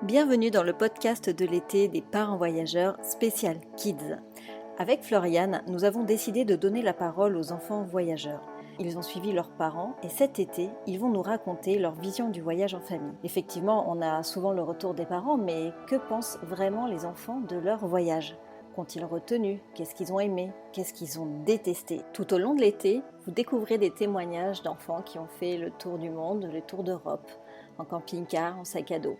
Bienvenue dans le podcast de l'été des parents voyageurs spécial Kids. Avec Floriane, nous avons décidé de donner la parole aux enfants voyageurs. Ils ont suivi leurs parents et cet été, ils vont nous raconter leur vision du voyage en famille. Effectivement, on a souvent le retour des parents, mais que pensent vraiment les enfants de leur voyage ? Qu'ont-ils retenu ? Qu'est-ce qu'ils ont aimé ? Qu'est-ce qu'ils ont détesté ? Tout au long de l'été, vous découvrez des témoignages d'enfants qui ont fait le tour du monde, le tour d'Europe, en camping-car, en sac à dos.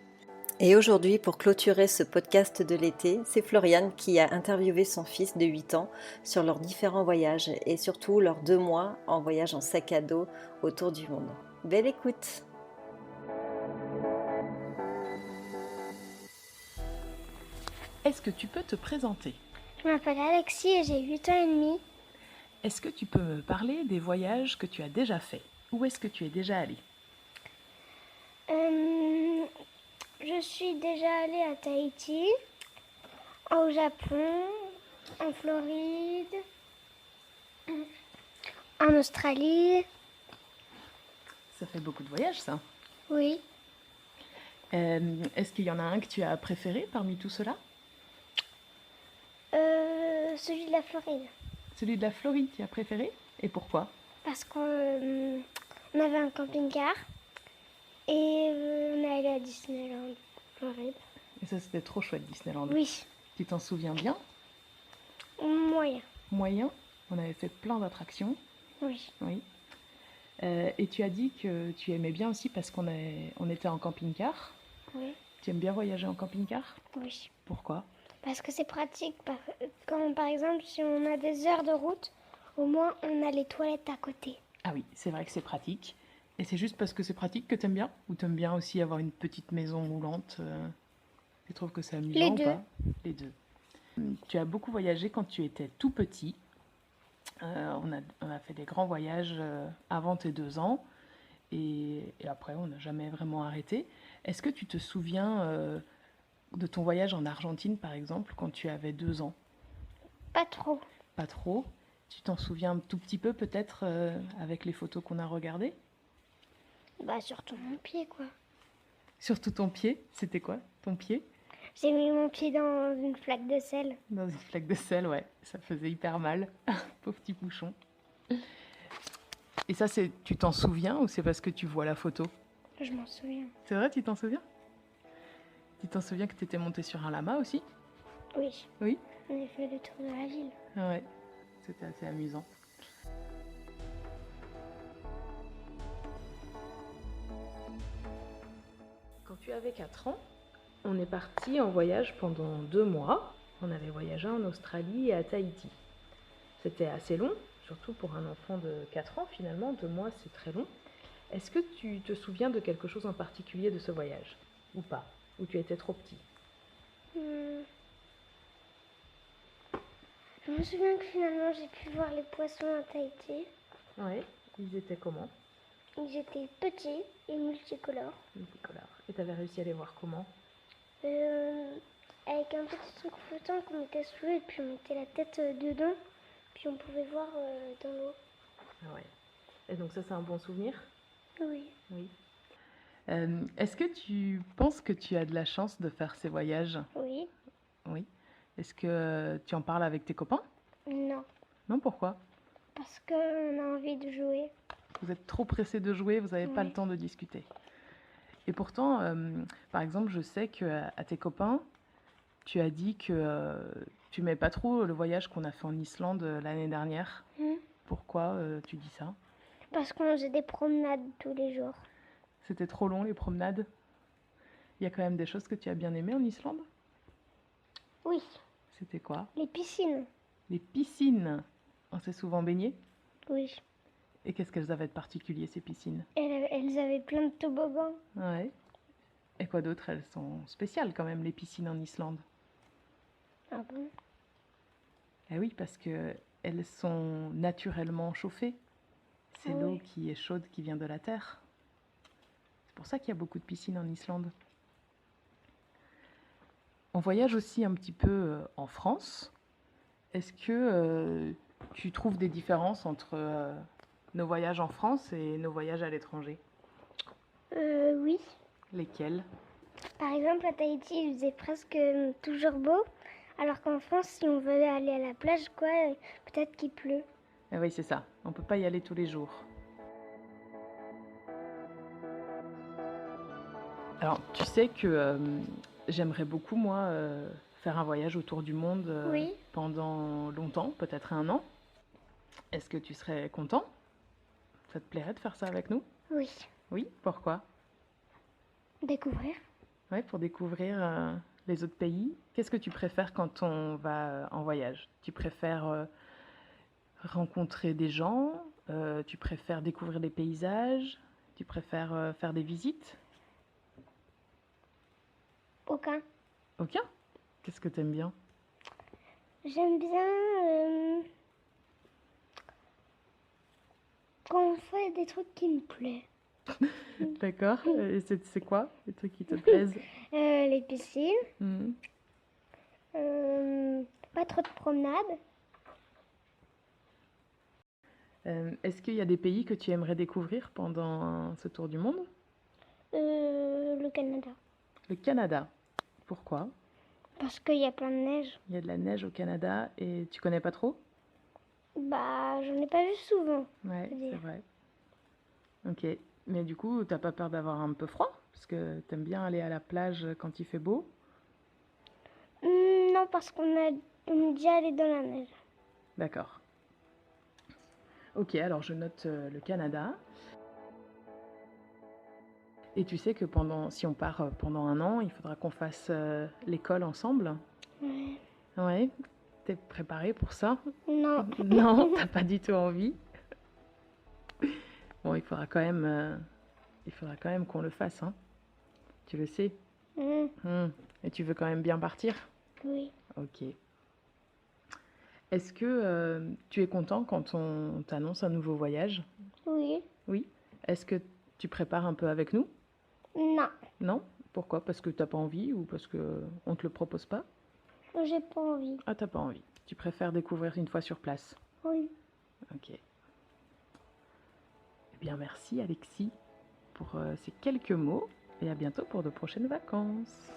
Et aujourd'hui, pour clôturer ce podcast de l'été, c'est Floriane qui a interviewé son fils de 8 ans sur leurs différents voyages et surtout leurs 2 mois en voyage en sac à dos autour du monde. Belle écoute! Est-ce que tu peux te présenter ? Je m'appelle Alexis et j'ai 8 ans et demi. Est-ce que tu peux me parler des voyages que tu as déjà faits ? Où est-ce que tu es déjà allé ? Je suis déjà allée à Tahiti, au Japon, en Floride, en Australie. Ça fait beaucoup de voyages, ça. Oui, Est-ce qu'il y en a un que tu as préféré parmi tout cela ? celui de la Floride. Celui de la Floride, tu as préféré ? Et pourquoi ? Parce qu'on avait un camping-car et on est allé à Disneyland, Floride. Et ça, c'était trop chouette, Disneyland. Oui, Tu t'en souviens bien ? moyen. Moyen ? On avait fait plein d'attractions. Oui, Oui. Et tu as dit que tu aimais bien aussi parce qu'on était en camping-car. oui, Tu aimes bien voyager en camping-car ? oui. Pourquoi ? Parce que c'est pratique. Quand, par exemple, si on a des heures de route, au moins on a les toilettes à côté. Ah oui, c'est vrai que c'est pratique. Et c'est juste parce que c'est pratique que t'aimes bien ? Ou t'aimes bien aussi avoir une petite maison roulante Tu trouves que c'est amusant Les ou deux. pas ? Les deux. Tu as beaucoup voyagé quand tu étais tout petit. On a fait des grands voyages avant tes 2 ans. Et après, on n'a jamais vraiment arrêté. Est-ce que tu te souviens de ton voyage en Argentine, par exemple, quand tu avais 2 ans ? Pas trop. Pas trop. Tu t'en souviens un tout petit peu peut-être avec les photos qu'on a regardées ? Bah surtout mon pied quoi. Surtout ton pied, c'était quoi ton pied ? J'ai mis mon pied dans une flaque de sel. Dans une flaque de sel, ouais. Ça faisait hyper mal. Pauvre petit bouchon. Et ça, tu t'en souviens ou c'est parce que tu vois la photo ? Je m'en souviens. C'est vrai, tu t'en souviens ? Tu t'en souviens que tu étais monté sur un lama aussi ? Oui. Oui ? On a fait le tour de la ville. Ouais, c'était assez amusant. Quand tu avais 4 ans, on est parti en voyage pendant 2 mois. On avait voyagé en Australie et à Tahiti. C'était assez long, surtout pour un enfant de 4 ans finalement. 2 mois, c'est très long. Est-ce que tu te souviens de quelque chose en particulier de ce voyage ? Ou pas ? Ou tu étais trop petit ? Je me souviens que finalement j'ai pu voir les poissons à Tahiti. Ouais, ils étaient comment ? Ils étaient petits et multicolores. Multicolores. Et tu avais réussi à les voir comment ? Avec un petit truc flottant qu'on mettait sous l'eau et puis on mettait la tête dedans. Puis on pouvait voir dans l'eau. Ah ouais. Et donc ça, c'est un bon souvenir ? Oui. Oui. Est-ce que tu penses que tu as de la chance de faire ces voyages ? Oui. Oui. Est-ce que tu en parles avec tes copains ? Non. Non, pourquoi ? Parce qu'on a envie de jouer. Vous êtes trop pressés de jouer, vous n'avez pas Oui. le temps de discuter. Et pourtant, par exemple, je sais qu'à tes copains, tu as dit que tu n'aimais pas trop le voyage qu'on a fait en Islande l'année dernière. Pourquoi tu dis ça ? Parce qu'on faisait des promenades tous les jours. C'était trop long, les promenades ? Il y a quand même des choses que tu as bien aimées en Islande ? Oui. C'était quoi ? Les piscines. Les piscines. On s'est souvent baigné ? Oui. Et qu'est-ce qu'elles avaient de particulier, ces piscines ? Elles avaient plein de toboggans. Ouais. Et quoi d'autre ? Elles sont spéciales quand même, les piscines en Islande. Ah bon ? Eh oui, parce qu'elles sont naturellement chauffées. C'est Ah l'eau oui. qui est chaude qui vient de la terre. C'est pour ça qu'il y a beaucoup de piscines en Islande. On voyage aussi un petit peu en France. Est-ce que tu trouves des différences entre nos voyages en France et nos voyages à l'étranger ? Oui. Lesquels ? Par exemple, à Tahiti, il faisait presque toujours beau, alors qu'en France, si on veut aller à la plage, peut-être qu'il pleut. Ah oui, c'est ça. On ne peut pas y aller tous les jours. Alors, tu sais que j'aimerais beaucoup, moi, faire un voyage autour du monde Oui. pendant longtemps, peut-être 1 an. Est-ce que tu serais content? Ça te plairait de faire ça avec nous? Oui. Oui, pourquoi? Découvrir. Oui, pour découvrir les autres pays. Qu'est-ce que tu préfères quand on va en voyage? Tu préfères rencontrer des gens? Tu préfères découvrir des paysages? Tu préfères faire des visites? Aucun. Aucun? Qu'est-ce que tu aimes bien? J'aime bien quand on fait des trucs qui me plaisent. D'accord. Et c'est quoi les trucs qui te plaisent? Les piscines, Mhm. pas trop de promenades. Est-ce qu'il y a des pays que tu aimerais découvrir pendant ce tour du monde? Le Canada. Le Canada. Pourquoi? Parce qu'il y a plein de neige. Il y a de la neige au Canada et tu connais pas trop? Bah, j'en ai pas vu souvent. Ouais, je veux c'est dire. vrai. Ok. Mais du coup, t'as pas peur d'avoir un peu froid? Parce que t'aimes bien aller à la plage quand il fait beau? Non, parce on est déjà allé dans la neige. D'accord. Ok, alors je note le Canada. Et tu sais que si on part pendant 1 an, il faudra qu'on fasse l'école ensemble? Ouais. Ouais. T'es préparée pour ça? Non. Non, t'as pas du tout envie? Bon, il faudra quand même qu'on le fasse, hein. Tu le sais. Et tu veux quand même bien partir? Oui. Ok. Est-ce que tu es content quand on t'annonce un nouveau voyage? Oui. Oui. Est-ce que tu prépares un peu avec nous? Non. Non? Pourquoi? Parce que t'as pas envie ou parce que on te le propose pas? J'ai pas envie. Ah, t'as pas envie. Tu préfères découvrir une fois sur place? Oui. Ok. Eh bien, merci Alexis pour ces quelques mots et à bientôt pour de prochaines vacances.